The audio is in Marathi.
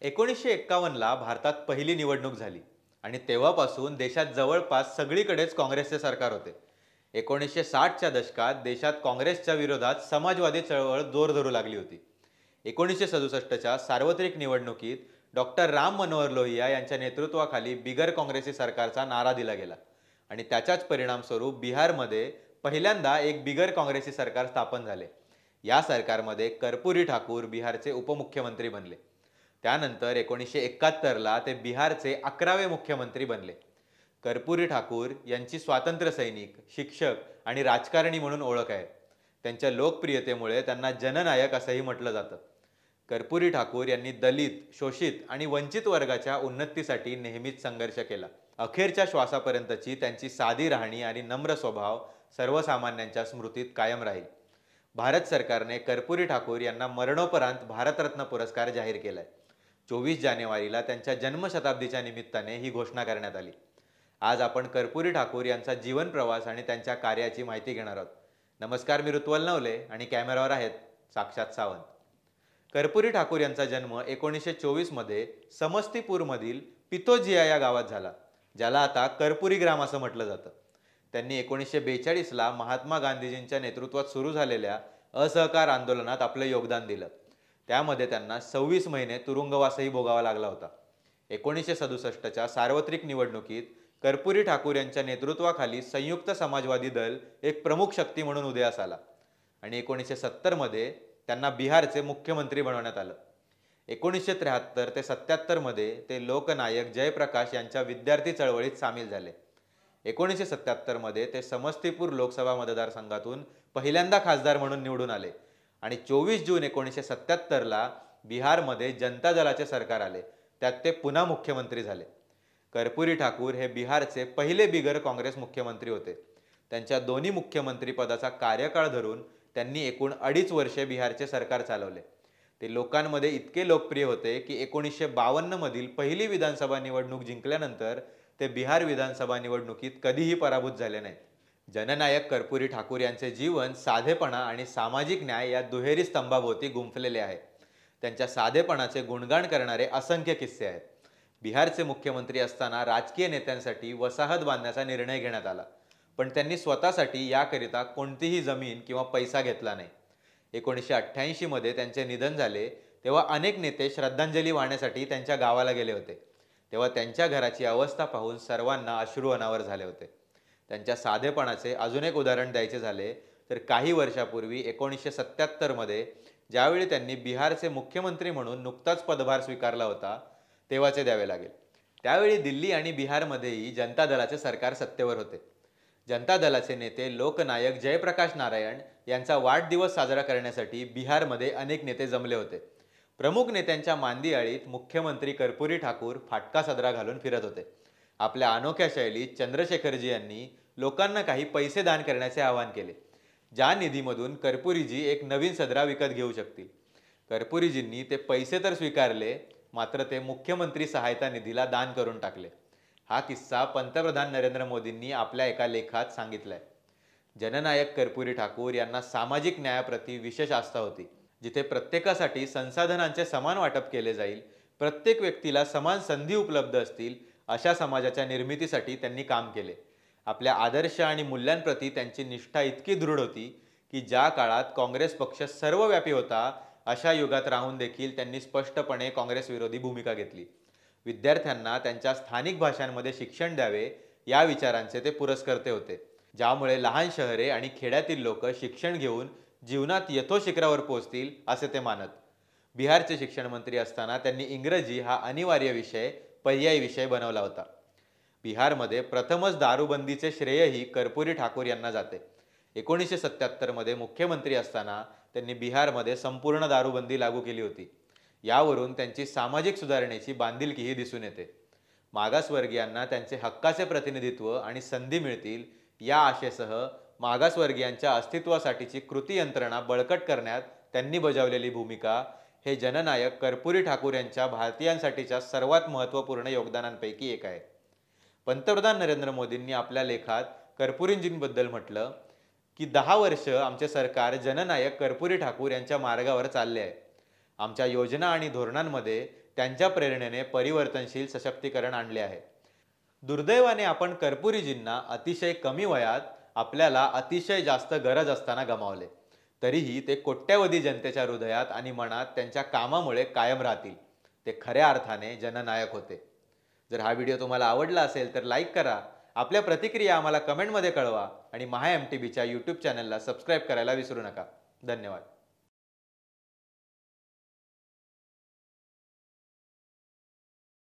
1951ला भारतात पहिली निवडणूक झाली आणि तेव्हापासून देशात जवळपास सगळीकडेच काँग्रेसचे सरकार होते. 1960च्या दशकात देशात काँग्रेसच्या विरोधात समाजवादी चळवळ जोर धरू लागली होती. 1967च्या सार्वत्रिक निवडणुकीत डॉक्टर राम मनोहर लोहिया यांच्या नेतृत्वाखाली बिगर काँग्रेसी सरकारचा नारा दिला गेला आणि त्याच्याच परिणामस्वरूप बिहारमध्ये पहिल्यांदा एक बिगर काँग्रेसी सरकार स्थापन झाले. या सरकारमध्ये कर्पूरी ठाकूर बिहारचे उपमुख्यमंत्री बनले. त्यानंतर 1971ला ते बिहारचे 11वे मुख्यमंत्री बनले. कर्पूरी ठाकूर यांची स्वातंत्र्य सैनिक, शिक्षक आणि राजकारणी म्हणून ओळख आहे. त्यांच्या लोकप्रियतेमुळे त्यांना जननायक असंही म्हटलं जातं. कर्पूरी ठाकूर यांनी दलित, शोषित आणि वंचित वर्गाच्या उन्नतीसाठी नेहमीच संघर्ष केला. अखेरच्या श्वासापर्यंतची त्यांची साधी राहणी आणि नम्र स्वभाव सर्वसामान्यांच्या स्मृतीत कायम राहील. भारत सरकारने कर्पूरी ठाकूर यांना मरणोपरांत भारतरत्न पुरस्कार जाहीर केलाय. 24 जानेवारीला त्यांच्या जन्मशताब्दीच्या निमित्ताने ही घोषणा करण्यात आली. आज आपण कर्पूरी ठाकूर यांचा जीवन प्रवास आणि त्यांच्या कार्याची माहिती घेणार आहोत. नमस्कार, मी ऋत्वल नवले आणि कॅमेरावर आहेत साक्षात सावंत. कर्पूरी ठाकूर यांचा जन्म 1924 मध्ये समस्तीपूरमधील पितोजिया या गावात झाला, ज्याला आता कर्पूरी ग्राम असं म्हटलं जातं. त्यांनी 1942ला महात्मा गांधीजींच्या नेतृत्वात सुरू झालेल्या असहकार आंदोलनात आपलं योगदान दिलं. त्यामध्ये त्यांना 26 महिने तुरुंगवासही भोगावा लागला होता. 1967च्या सार्वत्रिक निवडणुकीत कर्पूरी ठाकूर यांच्या नेतृत्वाखाली संयुक्त समाजवादी दल एक प्रमुख शक्ती म्हणून उदयास आला आणि 1970मध्ये त्यांना बिहारचे मुख्यमंत्री बनवण्यात आलं. 1973 ते 77 मध्ये ते लोकनायक जयप्रकाश यांच्या विद्यार्थी चळवळीत सामील झाले. 1977 मध्ये ते समस्तीपूर लोकसभा मतदारसंघातून पहिल्यांदा खासदार म्हणून निवडून आले आणि 24 जून 1977ला बिहारमध्ये जनता दलाचे सरकार आले. त्यात ते पुन्हा मुख्यमंत्री झाले. कर्पूरी ठाकूर हे बिहारचे पहिले बिगर काँग्रेस मुख्यमंत्री होते. त्यांच्या दोन्ही मुख्यमंत्री पदाचा कार्यकाळ धरून त्यांनी एकूण 2.5 वर्षे बिहारचे सरकार चालवले. ते लोकांमध्ये इतके लोकप्रिय होते की 1952 मधील पहिली विधानसभा निवडणूक जिंकल्यानंतर ते बिहार विधानसभा निवडणुकीत कधीही पराभूत झाले नाहीत. जननायक कर्पूरी ठाकूर यांचे जीवन साधेपणा आणि सामाजिक न्याय या दुहेरी स्तंभाभोवती गुंफलेले आहे. त्यांच्या साधेपणाचे गुणगान करणारे असंख्य किस्से आहेत. बिहारचे मुख्यमंत्री असताना राजकीय नेत्यांसाठी वसाहत बांधण्याचा निर्णय घेण्यात आला, पण त्यांनी स्वतःसाठी याकरिता कोणतीही जमीन किंवा पैसा घेतला नाही. 1988 मध्ये त्यांचे निधन झाले तेव्हा अनेक नेते श्रद्धांजली वाहण्यासाठी त्यांच्या गावाला गेले होते. तेव्हा त्यांच्या घराची अवस्था पाहून सर्वांना अश्रू अनावर झाले होते. त्यांच्या साधेपणाचे अजून एक उदाहरण द्यायचे झाले तर काही वर्षापूर्वी 1977 मध्ये ज्यावेळी त्यांनी बिहारचे मुख्यमंत्री म्हणून नुकताच पदभार स्वीकारला होता तेव्हाचे द्यावे लागेल. त्यावेळी दिल्ली आणि बिहारमध्येही जनता दलाचे सरकार सत्तेवर होते. जनता दलाचे नेते लोकनायक जयप्रकाश नारायण यांचा वाढदिवस साजरा करण्यासाठी बिहारमध्ये अनेक नेते जमले होते. प्रमुख नेत्यांच्या मांदियाळीत मुख्यमंत्री कर्पूरी ठाकूर फाटका सदरा घालून फिरत होते. आपल्या अनोख्या शैलीत चंद्रशेखरजी यांनी लोकांना काही पैसे दान करण्याचे आवाहन केले, ज्या निधीमधून कर्पूरीजी एक नवीन सदरा विकत घेऊ शकतील. कर्पूरीजींनी ते पैसे तर स्वीकारले, मात्र ते मुख्यमंत्री सहायता निधीला दान करून टाकले. हा किस्सा पंतप्रधान नरेंद्र मोदींनी आपल्या एका लेखात सांगितलाय. जननायक कर्पूरी ठाकूर यांना सामाजिक न्यायाप्रती विशेष आस्था होती. जिथे प्रत्येकासाठी संसाधनांचे समान वाटप केले जाईल, प्रत्येक व्यक्तीला समान संधी उपलब्ध असतील, अशा समाजाच्या निर्मितीसाठी त्यांनी काम केले. आपल्या आदर्श आणि मूल्यांप्रती त्यांची निष्ठा इतकी दृढ होती की ज्या काळात काँग्रेस पक्ष सर्वव्यापी होता, अशा युगात राहून देखील त्यांनी स्पष्टपणे काँग्रेस विरोधी भूमिका घेतली. विद्यार्थ्यांना त्यांच्या स्थानिक भाषांमध्ये शिक्षण द्यावे या विचारांचे ते पुरस्कर्ते होते, ज्यामुळे लहान शहरे आणि खेड्यातील लोक शिक्षण घेऊन जीवनात यथोशिखरावर पोहोचतील असे ते मानत. बिहारचे शिक्षण मंत्री असताना त्यांनी इंग्रजी हा अनिवार्य विषय पर्यायी विषय बनवला होता. बिहारमध्ये प्रथमच दारूबंदीचे श्रेयही कर्पूरी ठाकूर यांना जाते. 1977 मध्ये मुख्यमंत्री असताना त्यांनी बिहारमध्ये संपूर्ण दारूबंदी लागू केली होती. यावरून त्यांची सामाजिक सुधारणेची बांधिलकीही दिसून येते. मागासवर्गीयांना त्यांचे हक्काचे प्रतिनिधित्व आणि संधी मिळतील या आशेसह मागासवर्गीयांच्या अस्तित्वासाठीची कृती यंत्रणा बळकट करण्यात त्यांनी बजावलेली भूमिका हे जननायक कर्पूरी ठाकूर यांच्या भारतीयांसाठीच्या सर्वात महत्त्वपूर्ण योगदानांपैकी एक आहे. पंतप्रधान नरेंद्र मोदींनी आपल्या लेखात कर्पूरीजींबद्दल म्हटलं की 10 वर्ष आमचे सरकार जननायक कर्पूरी ठाकूर यांच्या मार्गावर चालले आहे. आमच्या योजना आणि धोरणांमध्ये त्यांच्या प्रेरणेने परिवर्तनशील सशक्तीकरण आणले आहे. दुर्दैवाने आपण कर्पुरीजींना अतिशय कमी वयात आपल्याला अतिशय जास्त गरज असताना गमावले. तरीही ते कोट्यावधी जनतेच्या हृदयात आणि मनात त्यांच्या कामामुळे कायम राहतील. ते खऱ्या अर्थाने जननायक होते. जर हा व्हिडिओ तुम्हाला आवडला असेल तर लाईक करा, आपल्या प्रतिक्रिया आम्हाला कमेंटमध्ये कळवा आणि महा MTBच्या यूट्यूब चॅनलला सबस्क्राईब करायला विसरू नका. धन्यवाद.